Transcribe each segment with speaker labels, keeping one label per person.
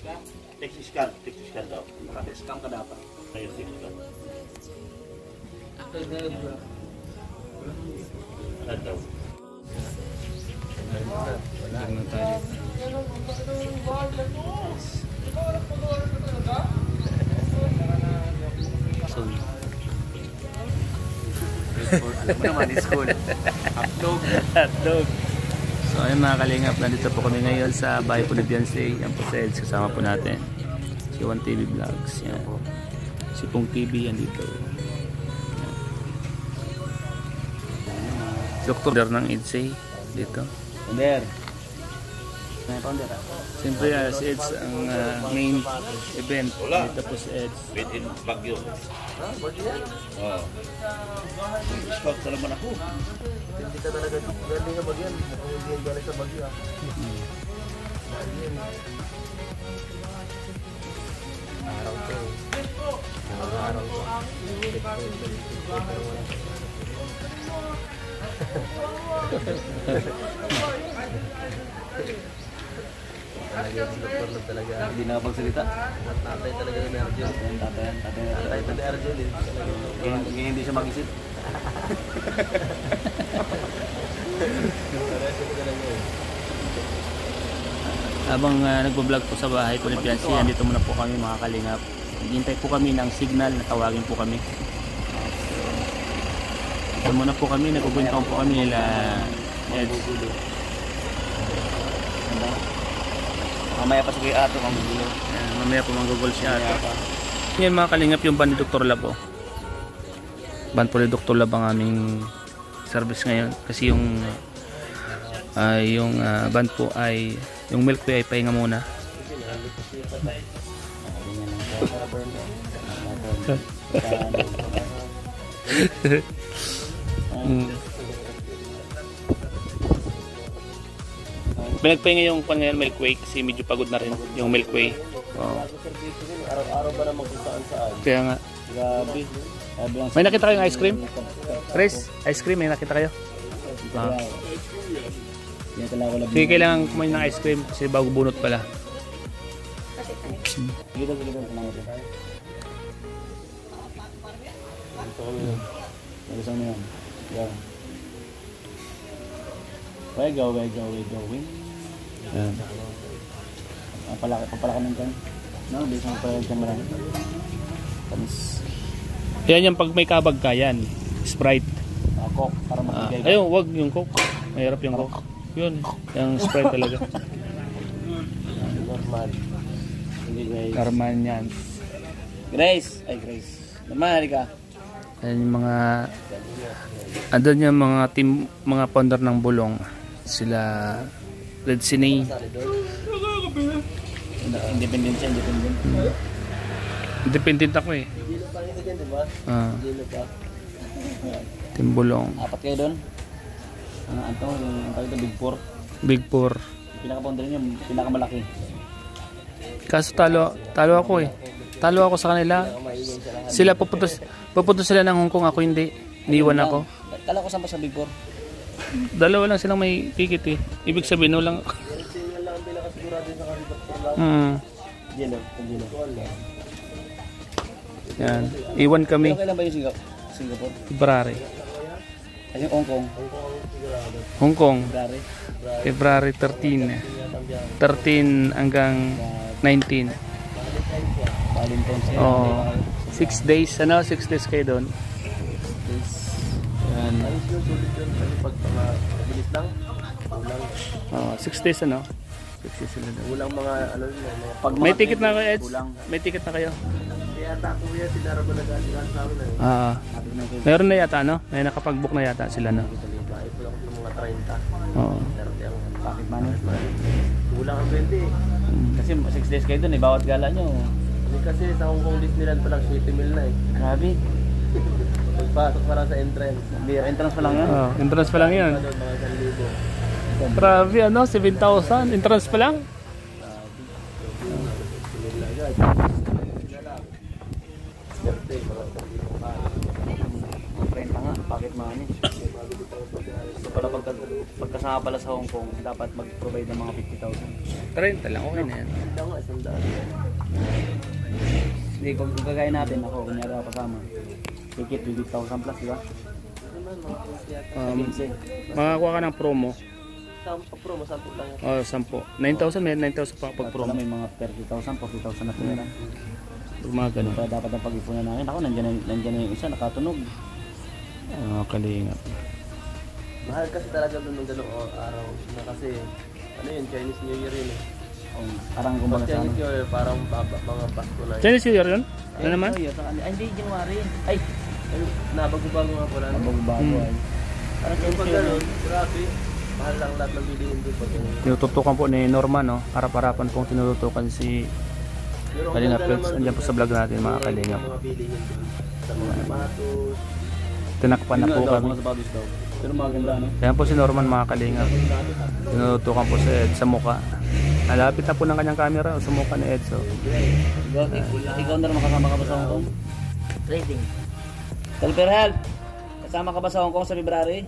Speaker 1: Text scan daw. Naka-text scan ka dapat. Ayun, text scan. Ano daw?
Speaker 2: Wala na tayo. So, alam mo naman, school. Hotdog. So ayun mga kalingap, nandito po kami ngayon sa bahay po ni Beyonce. Yan po sa Eds, kasama po natin si One TV Vlogs. Yan po. Si Pong TV yan dito. Doktor ng EDSA dito.
Speaker 1: Under.
Speaker 2: Siyempre si Eds ang main event dito po sa Eds.
Speaker 1: Made in Baguio. Ha? Baguio yan? Oo. Scout sa laman ako. Hindi ka talaga galing ka Baguio. Hindi ka galing sa Baguio. Araw ko. Araw ko. Talaga hindi nakapagsalita. Tatay talaga ni Arjun. Tatay ni Arjun. Hindi siya mag-isip.
Speaker 2: Habang nagbo-vlog po sa bahay po ni Beyonce, dito muna po kami mga kalingap. Hintay po kami ng signal na tawagin po kami. Dito muna po kami, nagubuntaw po kami nila Eds.
Speaker 1: Mamaya pa sa kuya Ato ang gugulo.
Speaker 2: Mamaya po manggugol si Ato. Yan mga kalingap, yung band ni Dr. Lab po. Band po ni Dr. Lab ang aming service ngayon. Kasi yung band po ay yung milk po ay pahinga muna. Pinagpahinga yung pan ngayon Milkway kasi medyo pagod na rin yung Milkway.
Speaker 1: Araw-araw ba naman kung saan?
Speaker 2: Kaya nga.
Speaker 1: Grabe.
Speaker 2: May nakita kayong ice cream? Chris, ice cream may nakita kayo? Sige, kailangan kumain ng ice cream kasi bago bunot pala.
Speaker 1: Gila lang natin. Ito kami yun. Nagusang mo yan. Yan. We're going.
Speaker 2: Yan.
Speaker 1: Papalaki ng kan. No, hindi sa papalaki ng marami. Tamis.
Speaker 2: Yan yung pag may kabag ka yan. Sprite.
Speaker 1: Coke para matigay.
Speaker 2: Ayun, wag yung Coke. Mahirap yung Coke. Yun, yung Sprite talaga.
Speaker 1: Normal. Hindi guys.
Speaker 2: Karman yan.
Speaker 1: Grace. Naman, ka.
Speaker 2: Ayan yung mga andun yung mga team, mga founder ng Bulong. Sila Red Cine.
Speaker 1: Independent.
Speaker 2: Independent ako eh. Team Bulong.
Speaker 1: Apat kayo doon? Yung Big Four.
Speaker 2: Big Four.
Speaker 1: Pinaka-founder niya, pinakamalaki.
Speaker 2: Kaso talo ako eh. Talo ako sa kanila. Sila pupunta sila ng Hong Kong, ako hindi. Iniwan ako.
Speaker 1: Kala ko saan pa sa Big Four?
Speaker 2: Dalawa lang silang may ticket eh. Ibig sabihin no lang. Yan. Iwan kami.
Speaker 1: Kailan ba yung Singapore?
Speaker 2: February.
Speaker 1: Ay yung Hong Kong?
Speaker 2: Hong Kong.
Speaker 1: February.
Speaker 2: February 13. 13 hanggang 19.
Speaker 1: Valentine's Day.
Speaker 2: Oh. 6 days. 6 days kayo doon. Yan.
Speaker 1: Bilis lang.
Speaker 2: Oh, 6 days 6 days sila doon.
Speaker 1: Kulang mga pag
Speaker 2: May ticket na kayo, Eds? May ticket na kayo?
Speaker 1: Kaya tako yan, sinara ko nag-asikan sa amin.
Speaker 2: Meron na yata, no? May nakapag-book na yata sila, no?
Speaker 1: Ito lang ng mga 30.
Speaker 2: Oo.
Speaker 1: 30 ang pocket money. Kulang ang 20 Kasi 6 days kayo doon eh, bawat gala nyo. Kasi sa Hong Kong Disneyland pa lang 7 mil na eh. Grabe. Pagpasok pa lang sa entrance. Entrance pa lang yan?
Speaker 2: Oh, entrance pa lang yan. Grabe, 7,000. Entrance pa lang?
Speaker 1: Pocket money. So pala pagkasama pala sa Hong Kong, dapat mag-provide ng mga 50,000.
Speaker 2: 30 lang, okay na yan.
Speaker 1: Ito nga, 100. Hindi, kung gagawin natin ako, kunyari ako kasama. Ticket, 20,000 plus, di ba?
Speaker 2: Makakuha ka ng promo.
Speaker 1: Promo, 10 lang yan.
Speaker 2: Oh, 10. 9,000, may 9,000 pa pag promo.
Speaker 1: May mga 30,000, 40,000 na pera.
Speaker 2: Mga ganun.
Speaker 1: Kaya dapat ang pag-ipunan namin. Ako, nandiyan na yung isa, nakatunog.
Speaker 2: Kalingap.
Speaker 1: Mahal kasi talaga doon ng ganung araw. Na kasi, ano yun, Chinese New Year yun eh. Parang kumbaga sa Chinese New Year, parang mga Pasko na yun.
Speaker 2: Chinese New Year yun? Ano naman?
Speaker 1: Ay, hindi, January. Ay, nabago-bago nga pala. Nabago-bago ay. Parang Chinese New Year. Grabe. Mahal lang lahat ng bilihin doon.
Speaker 2: Tinututukan po ni Norman, no? Harap-harapan pong tinututukan si Kalingap Friends. Andiyan po sa vlog natin mga Kalingap.
Speaker 1: Mga bilihin doon. Sa mga sapatos.
Speaker 2: Tinakpan na po kami.
Speaker 1: Pero maganda, no?
Speaker 2: Ayan po si Norman mga Kalingap. Tinutukan po si Ed sa mukha. Nalapit na po ng kanyang camera sa mukha ni Ed. So.
Speaker 1: Ikaw na naman kasama ka ba sa Hong Kong? Trading. Helper help! Kasama ka ba sa Hong Kong sa February?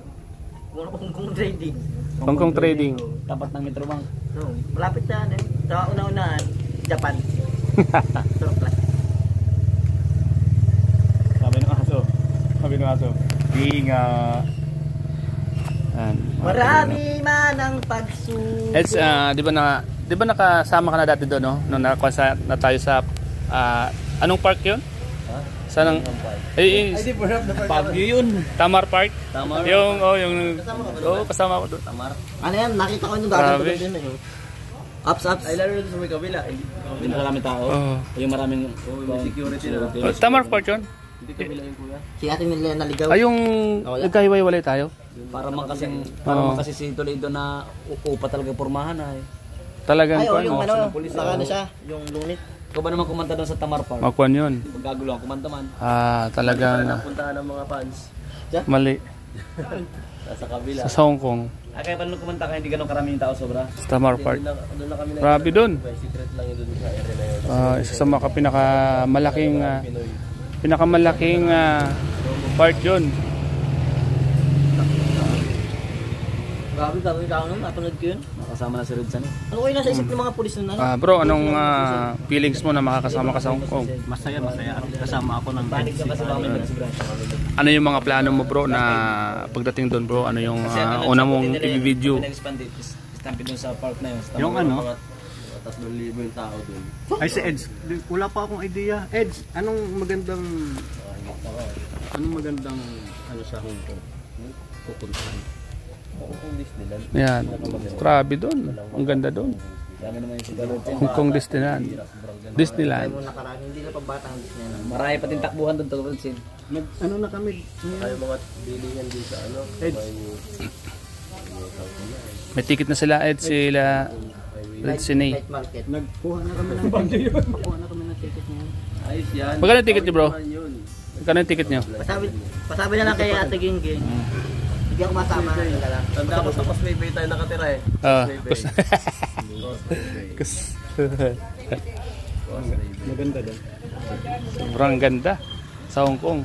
Speaker 1: Hong Kong Trading.
Speaker 2: Hong Kong Trading.
Speaker 1: Tapat ng Metrobank. No, malapit na ano. Sa una-unaan, Japan. Surplus. Sabi ng aso. Inga. Marami man ang pagsubok.
Speaker 2: Eds, di ba nakasama ka na dati doon, no? Nung nakuha na tayo sa anong park 'yun? Saan ang Baguio yun. Tamar Park. Tamar. Yung kasama ko doon. Tamar.
Speaker 1: Ano yan? Nakita ko yung dati ko doon eh. Ups. Ay lalo doon sa may kabila. Hindi maraming tao. Yung maraming security na.
Speaker 2: Tamar Park yun.
Speaker 1: Hindi kabila yung kuya. Si ate nila naligaw.
Speaker 2: Ay yung nagkahiwa-hiwalay tayo.
Speaker 1: Para man kasi si Toledo na upa talaga pormahan ay.
Speaker 2: Talagang
Speaker 1: ay, yung ano, naka na siya, yung lunit. Ikaw ba naman kumanta doon sa Tamar Park?
Speaker 2: Makuan yun.
Speaker 1: Magagulo ako kumanta man.
Speaker 2: Talagang
Speaker 1: napuntahan ng mga fans.
Speaker 2: Mali.
Speaker 1: Sa kabila.
Speaker 2: Sa Hong Kong.
Speaker 1: Kaya paano kumanta ka, hindi ganun karaming tao sobra?
Speaker 2: Sa Tamar Park.
Speaker 1: Doon na kami na.
Speaker 2: Grabe doon.
Speaker 1: May secret lang yun doon sa area na yun.
Speaker 2: Isa sa mga pinakamalaking part yun.
Speaker 1: Grabe, dami ka nun, napanood ko yun. Makasama na si Redsan. Ano kayo nasa isip ng mga pulis nun?
Speaker 2: Bro, anong feelings mo na makakasama ka sa Hong Kong?
Speaker 1: Masaya. Kasama ako ng panig ka kasi kami
Speaker 2: ano yung mga plano mo bro na pagdating doon bro? Ano yung una mong i-video?
Speaker 1: Stampede doon sa park na yun.
Speaker 3: Yung ano?
Speaker 1: 3,000 yung tao doon.
Speaker 3: Ay si Eds, wala pa akong idea. Eds, anong magandang sa Hong Kong? Pupuntahan.
Speaker 2: Yan. Grabe doon. Ang ganda doon. Hong Kong Disneyland.
Speaker 1: Hindi na pambatang Disneyland. Marami pa din takbuhan doon tulad sin.
Speaker 3: Ano na kami?
Speaker 1: Ay mga bilihan din sa ano.
Speaker 2: May ticket na sila Ed, sila Red Cine.
Speaker 3: Nagkuha na kami ng ticket. Nagkuha na kami ng ticket niya.
Speaker 1: Ayos yan.
Speaker 2: Magkano yung ticket niyo bro? Magkano yung ticket niyo?
Speaker 1: Pasabi na lang kay Ate Gingging. Hindi ako masama. Tanda ko sa Cosplay tayo nakatira eh.
Speaker 3: Maganda din.
Speaker 2: Sobrang ganda sa Hong Kong.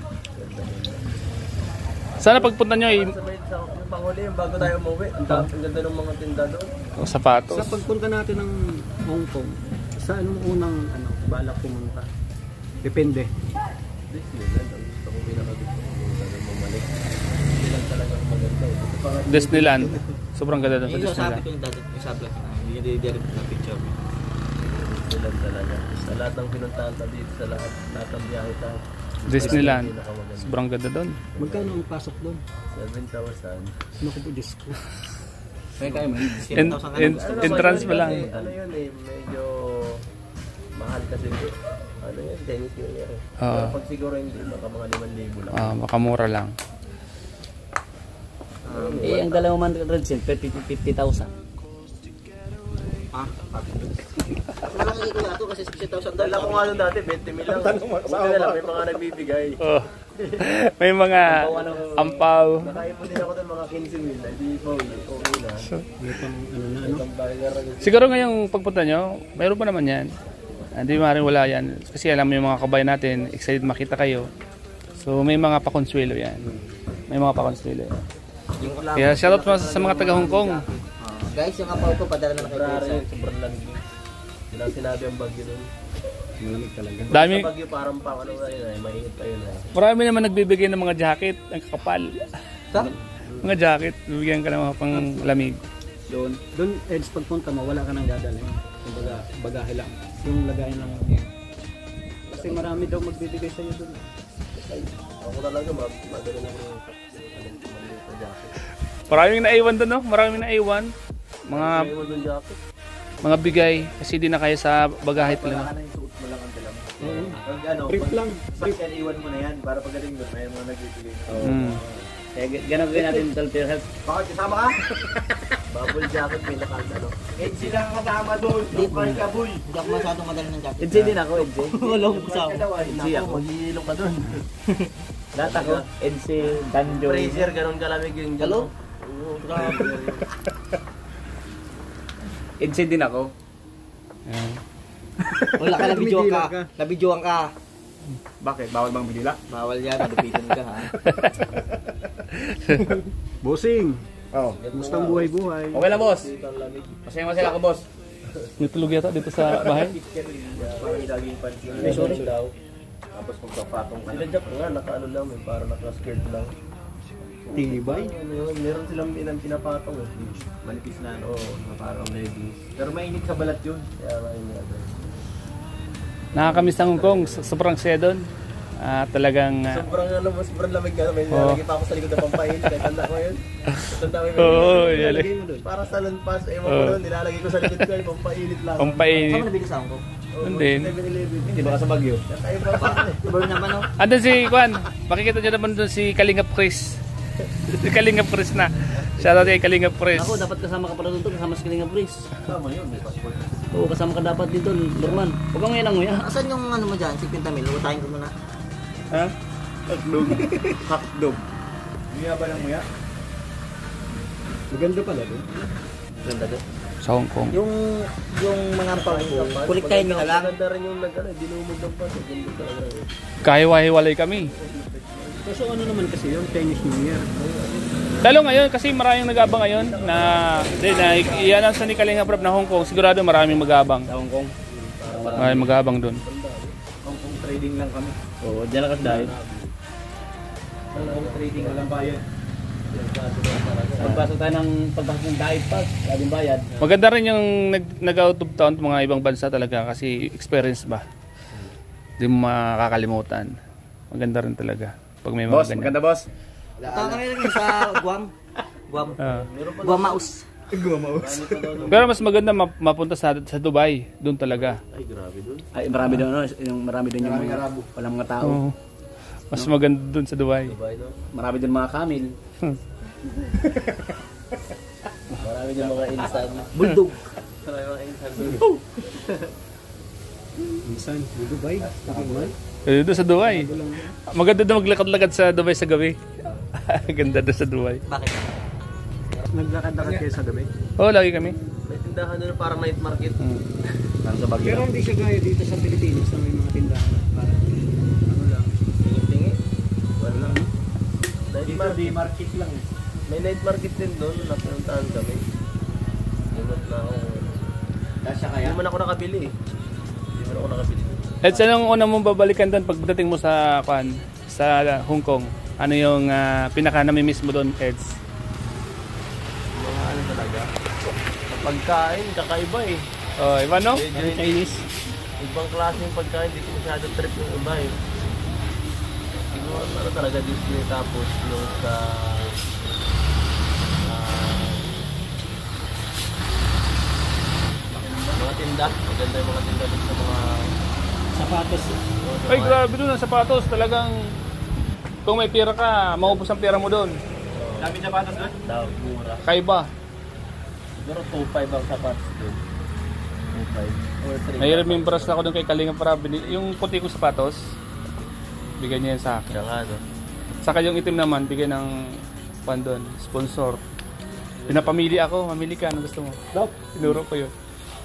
Speaker 2: Sana pagpunta nyo
Speaker 1: Sa panghuli, bago tayo umuwi, ang ganda ng mga tinda doon.
Speaker 2: sapatos.
Speaker 3: Sa pagpunta natin ng Hong Kong, sa anong unang balak pumunta? Depende.
Speaker 1: Disneyland, ang gusto ko pinakagusto ko talagang mamalik. Disneyland talagang maganda eh.
Speaker 2: Disneyland. Sobrang ganda doon sa
Speaker 1: Sabi
Speaker 2: Disneyland.
Speaker 1: ko yung dati sa vlog na, hindi direct na picture. Disneyland talaga. Sa lahat ng pinuntahan tayo dito, sa lahat ng biyahe tayo.
Speaker 2: Disneyland. Sobrang ganda doon.
Speaker 3: Magkano ang pasok doon?
Speaker 1: 7,000.
Speaker 3: Ano ko po, Diyos ko.
Speaker 1: Kaya kayo man,
Speaker 2: Entrance pa lang.
Speaker 1: Ano yun eh, medyo mahal kasi ano yun, Chinese New Year eh. Pero pag siguro hindi, baka mga 5,000 lang.
Speaker 2: Makamura lang.
Speaker 1: Ang dalawang man red cent, 50,000. Wala kang ito nato kasi 60,000. Dala ko nga doon dati, 20,000 lang. Buti na lang, may mga nagbibigay.
Speaker 2: May mga ampaw.
Speaker 1: Nakaipon din ako doon mga 15,000. Hindi po, okay na.
Speaker 2: Siguro ngayong pagpunta nyo, mayroon pa naman yan. Hindi maaaring wala yan. Kasi alam mo yung mga kabayan natin, excited makita kayo. So may mga pakonsuelo yan. May mga pakonsuelo yan. Kaya shoutout mo sa mga taga Hong Kong.
Speaker 4: Guys, yung apaw ko padala na kay
Speaker 1: Sobrang
Speaker 4: Kuya.
Speaker 1: sobrang lamig. Yun ang sinabi ang bagyo nun.
Speaker 3: Malamig talaga.
Speaker 2: Dami,
Speaker 1: Sa bagyo parang pang ano na yun ay mainit pa yun ay.
Speaker 2: marami naman nagbibigay ng mga jacket, ang kakapal.
Speaker 4: Sa?
Speaker 2: Mga jacket, bibigyan ka ng mga pang lamig.
Speaker 3: Doon, Eds, pagpunta mo, wala ka nang dadalhin. Kumbaga, bagahe lang. Yung lagayan lang. Kasi marami daw magbibigay sa'yo doon.
Speaker 1: Ako talaga madali na yung maliit na jacket.
Speaker 2: Maraming naiwan doon, no? Maraming naiwan. Mga
Speaker 1: May iwan yung jacket.
Speaker 2: mga bigay kasi di na kaya sa bagahe
Speaker 5: Wala ka
Speaker 2: talaga.
Speaker 5: na yung suot mo lang ang dala mo.
Speaker 3: Oo.
Speaker 5: Pag ano,
Speaker 3: Trip lang.
Speaker 5: pag yan, iwan mo na yan para pagdating doon, may mga nagbibigay.
Speaker 2: Mm.
Speaker 1: Kaya ganun gawin natin self help.
Speaker 5: Bakit kasama ka?
Speaker 1: Bubble jacket may nakal ano.
Speaker 5: Eh, sila ang kasama doon. Lupal ka, boy.
Speaker 4: Hindi ako masyadong madala ng jacket.
Speaker 1: Edze din ako, Edze.
Speaker 4: Wala akong kasama.
Speaker 1: Edze ako, maghihilok ka doon. Lahat ako, Edze, Danjo. Fraser, ganun kalamig yung
Speaker 4: Hello?
Speaker 1: Oo, grabe.
Speaker 5: Edse din ako.
Speaker 2: Ayan.
Speaker 4: Wala ka, nabidyoan ka.
Speaker 3: Tumitilag ka.
Speaker 4: Nabidyoan ka.
Speaker 5: Bakit? Bawal bang binila?
Speaker 4: Bawal yan, nadupitan ka ha.
Speaker 3: Bossing,
Speaker 5: Oo.
Speaker 3: kumusta ang buhay-buhay?
Speaker 5: Okay lang, boss. Masaya ka, boss.
Speaker 2: May tulog yata dito sa bahay.
Speaker 1: Parang laging pansin. Ay, sorry daw. Tapos magpapatong ka. Sila Jack nga, naka-ano lang, eh, parang naka-skirt lang.
Speaker 3: Tibay.
Speaker 1: Ano yun, meron silang pinapatong eh.
Speaker 5: Manipis na, ano.
Speaker 1: Oo, na parang leggings.
Speaker 5: Pero mainit sa balat yun.
Speaker 1: Kaya mainit.
Speaker 2: Nakakamiss ng Hong Kong, sobrang saya doon. Talagang
Speaker 1: Sobrang ano, sobrang lamig nga. May
Speaker 2: Oo.
Speaker 1: nalagay pa ako sa likod ng pampain. Kaya tanda ko yun. Tanda ko yun.
Speaker 2: Oo,
Speaker 1: Nilalagay mo dun. Para sa lampas, ewan ko nun, nilalagay ko sa likod ko. Pampainit lang.
Speaker 4: Saan
Speaker 2: pampainit.
Speaker 4: mo nabili sa Hong Kong?
Speaker 2: Doon din.
Speaker 1: 7-Eleven.
Speaker 5: Hindi ba ka sa Baguio?
Speaker 1: Kakaiba pa eh.
Speaker 4: Burn naman oh.
Speaker 2: Andun si Juan, makikita nyo naman doon si Kalingap Chris. Si Kalingap Chris na. Shoutout kay Kalingap Chris.
Speaker 4: Ako, dapat kasama ka pala doon, kasama sa Kalinga Breeze.
Speaker 5: Tama yun, may passport.
Speaker 4: Oo, kasama ka dapat dito, Norman. Huwag kang ngayon ang nguya. Asan yung ano mo dyan, si Pintamil? Lutahin ko muna.
Speaker 2: Ha?
Speaker 5: Hotdog. Hotdog. Muya ba ng muya?
Speaker 3: Maganda pala doon.
Speaker 1: Ganda doon.
Speaker 2: Sa Hong Kong.
Speaker 4: Yung mga pang kuliktahin mo na lang.
Speaker 1: Maganda rin yung dinumog ng pas. Ganda talaga eh.
Speaker 2: Kahiwa-hiwalay kami.
Speaker 3: So ano naman kasi yun, Chinese New Year.
Speaker 2: Lalo ngayon kasi maraming nag-abang ngayon na i-announce na ni Kalingap Rap na Hong Kong. Sigurado maraming mag-abang.
Speaker 1: Sa Hong Kong.
Speaker 2: Maraming mag-abang doon.
Speaker 5: Hong Kong trading lang kami.
Speaker 1: Oo, dyan lang kasi dahil.
Speaker 5: Hong Kong trading, walang bayad.
Speaker 1: Pagpasok tayo ng dive pass, laging bayad.
Speaker 2: Maganda rin yung nag-out of town mga ibang bansa talaga kasi experience ba. Hindi mo makakalimutan. Maganda rin talaga. Pag may mga
Speaker 5: Boss,
Speaker 2: ganyan.
Speaker 5: maganda boss.
Speaker 4: Taka na rin sa Guam. Guam.
Speaker 2: Ah.
Speaker 4: Guamaus.
Speaker 5: Gumaus.
Speaker 2: Pero mas maganda mapunta sa Dubai. Doon talaga.
Speaker 1: Ay, grabe doon.
Speaker 5: Ay, marami doon, no? Marami doon yung mga walang mga tao.
Speaker 2: Oo. Mas maganda doon sa Dubai.
Speaker 1: Dubai, no?
Speaker 5: Marami doon mga kamil.
Speaker 1: Marami din mga insan.
Speaker 4: Bulldog.
Speaker 1: Marami mga insan doon.
Speaker 3: Minsan, di Dubai. Dubai.
Speaker 2: Doon sa Dubai. Maganda doon maglakad-lakad sa Dubai sa gabi. Ganda doon sa Dubai.
Speaker 4: Bakit?
Speaker 3: Naglakad-lakad kayo sa gabi.
Speaker 2: Oo, lagi kami.
Speaker 1: May tindahan doon parang night market.
Speaker 5: Parang sa Baguio.
Speaker 3: Pero hindi siya gaya dito sa Pilipinas na may mga tindahan. Parang ano lang.
Speaker 1: Tingi. Wala lang. Night
Speaker 3: Dito
Speaker 1: market.
Speaker 3: di market lang.
Speaker 1: May night market din doon. Napuntahan kami. Lumot na ako.
Speaker 5: Kasya
Speaker 1: Hindi man ako nakabili eh. Hindi man ako nakabili.
Speaker 2: At anong una mong babalikan doon pagdating mo sa Hong Kong? Ano yung pinaka namimiss mo doon, Eds?
Speaker 1: Mga ano talaga. Pagkain, kakaiba eh.
Speaker 2: Oh, iba no?
Speaker 1: Medyo
Speaker 3: Chinese.
Speaker 1: ibang klase yung pagkain, hindi ko masyado trip yung iba eh. Siguro ano talaga Disney tapos yung sa mga tinda. Maganda yung mga tinda dun sa mga
Speaker 3: Sapatos.
Speaker 2: Ay, grabe doon ang sapatos. Talagang kung may pera ka, maubos ang pera mo doon.
Speaker 5: Dami sa patas doon?
Speaker 1: daw, mura.
Speaker 2: Kaiba.
Speaker 1: Siguro 2.5 ang sapatos dun. 2.5 or 3.
Speaker 2: Nai-remembers ako doon kay Kalingap Rap. Yung puti kong sapatos, bigyan niya yan sa akin.
Speaker 1: Kaya nga no.
Speaker 2: Saka yung itim naman, bigyan ng doon, sponsor. Pinapamili ako, mamili ka, ano gusto mo?
Speaker 3: Dok,
Speaker 2: Tinuro ko yun.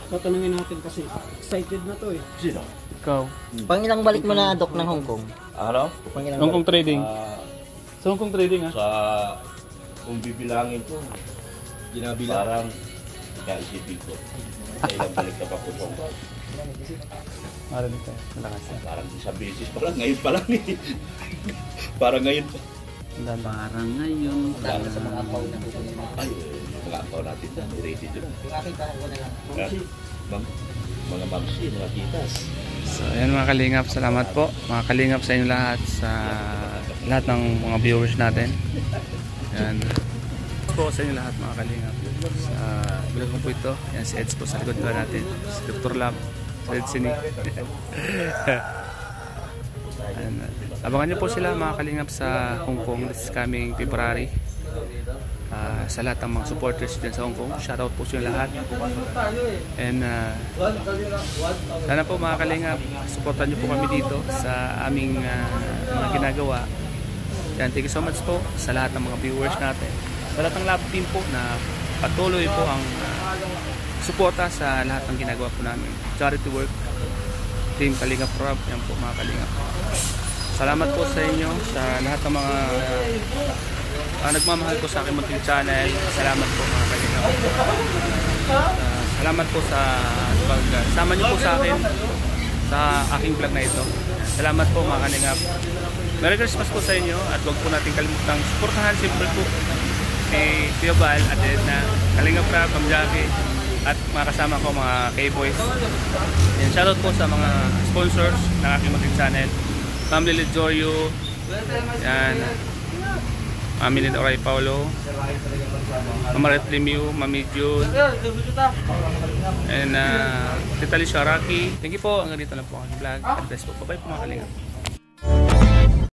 Speaker 3: tatanungin natin kasi excited na to eh.
Speaker 2: Ikaw.
Speaker 4: Pang ilang balik mo na, Dok, ng Hong Kong?
Speaker 1: Ano?
Speaker 4: Pang ilang
Speaker 2: Hong
Speaker 4: balik?
Speaker 2: Kong Trading. Sa Hong Kong Trading ha?
Speaker 1: Sa
Speaker 6: Kung bibilangin ko, parang kaisipin ko. Ilang balik na pa po ko.
Speaker 2: Marami tayo. Malakas yan.
Speaker 6: Parang isang beses pa lang, ngayon pa lang eh. Parang ngayon pa.
Speaker 2: Ang dami.
Speaker 4: Parang ngayon. Dahil sa mga apaw na kukunin mo.
Speaker 6: Ay, mga apaw natin na, ready doon.
Speaker 4: Yung aking parang ko na lang.
Speaker 6: Mga mamsi, mga titas.
Speaker 2: So ayan mga kalingap, salamat po mga kalingap sa inyo lahat, sa lahat ng mga viewers natin. Ayan po sa inyo lahat mga kalingap sa vlog ko po ito. Ayan si Eds po sa likod ba natin, si Dr. Lab, si Ed Sini. Ayan, abangan nyo po sila mga kalingap sa Hong Kong this coming February. Sa lahat ng mga supporters dyan sa Hong Kong, shoutout po sa inyo lahat. And sana po mga kalingap, supportan nyo po kami dito sa aming mga ginagawa. Yan, thank you so much po sa lahat ng mga viewers natin, sa lahat ng love team po na patuloy po ang suporta sa lahat ng ginagawa po namin. Charity work, Team Kalingap Rob, yan po mga kalingap. Salamat po sa inyo, sa lahat ng mga nagmamahal po sa aking munting channel. Salamat po mga kalingap. Salamat po sa pagsama niyo po sa akin sa aking vlog na ito. Salamat po mga kalingap. Merry Christmas po sa inyo, at huwag po natin kalimutang suportahan simple po si Tio Val at Edna, Kalingap Rap, Ma'am Jackie, at mga kasama ko mga K-Boys. Shoutout po sa mga sponsors ng aking munting channel. Ma'am Lily Joyo, yan, Mami Nina Oray Paulo, Mama Ret Lemieux, Mami June, and Tita Lisha Raki. Thank you po, hanggang dito lang po ang vlog. God bless po. Bye-bye po mga kalingap.